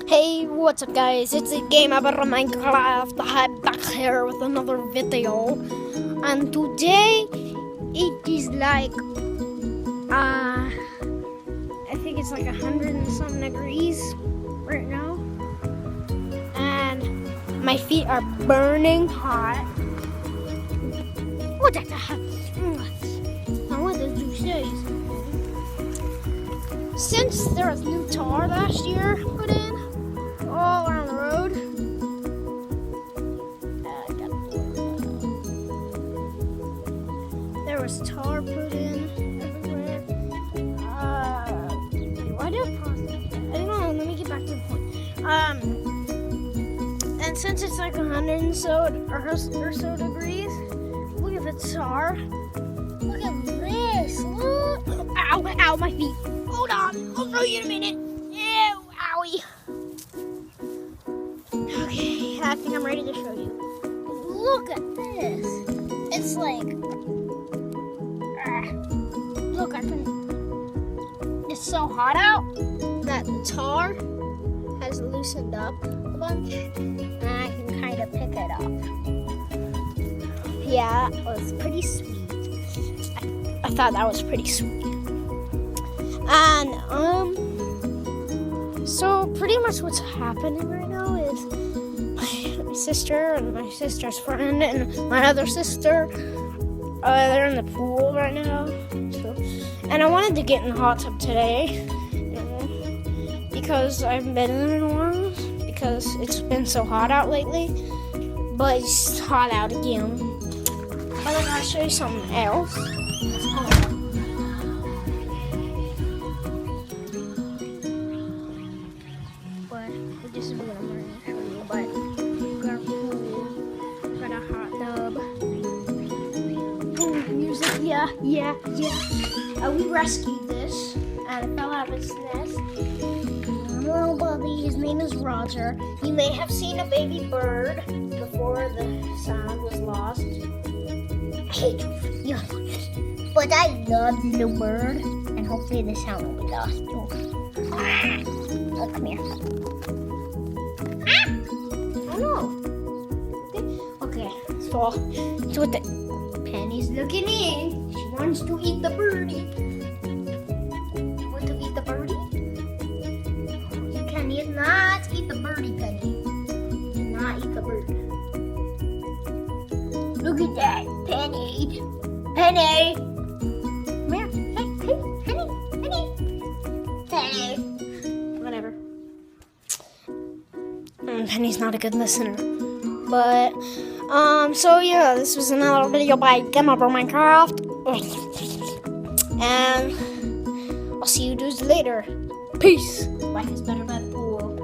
Hey, what's up guys? It's a game about Minecraft. I'm back here with another video. And today it is like I think it's like 100 and some degrees right now. And my feet are burning hot. What the heck? I wanted to say since there was new tar last year put in all around the road. There was tar put in everywhere. Why did I pause that? I don't know. Let me get back to the point. And since it's like 100 and so degrees, look at the tar. Look at this. Look. Ow! Ow! My feet. Hold on. I'll show you in a minute. Ew! Owie. Okay, I think I'm ready to show you. Look at this. It's like, look, it's so hot out that the tar has loosened up a bunch and I can kind of pick it up. Yeah, that was pretty sweet. I thought that was pretty sweet. And, so pretty much what's happening right now is my sister and my sister's friend and my other sister, they're in the pool right now. So, and I wanted to get in the hot tub today, because I haven't been in it in a while, because it's been so hot out lately, but it's hot out again. But then I'll show you something else. This is what I'm going to show you, but got a pool, got a hot tub. Boom, music, yeah. We rescued this, and it fell out of its nest. Little buddy, his name is Roger. You may have seen a baby bird before the sound was lost. I hate you, but I love the little bird, and hopefully the sound will be lost too. Oh, come here. Oh no. Okay. So what the Penny's looking in. She wants to eat the birdie. You want to eat the birdie? You cannot eat the birdie, Penny. Do not eat the bird. Look at that, Penny. Penny. Come here. Hey, Penny. Whatever. Penny's not a good listener. But, so yeah, this was another video by Game Over Minecraft. And I'll see you dudes later. Peace. Life is better by the pool.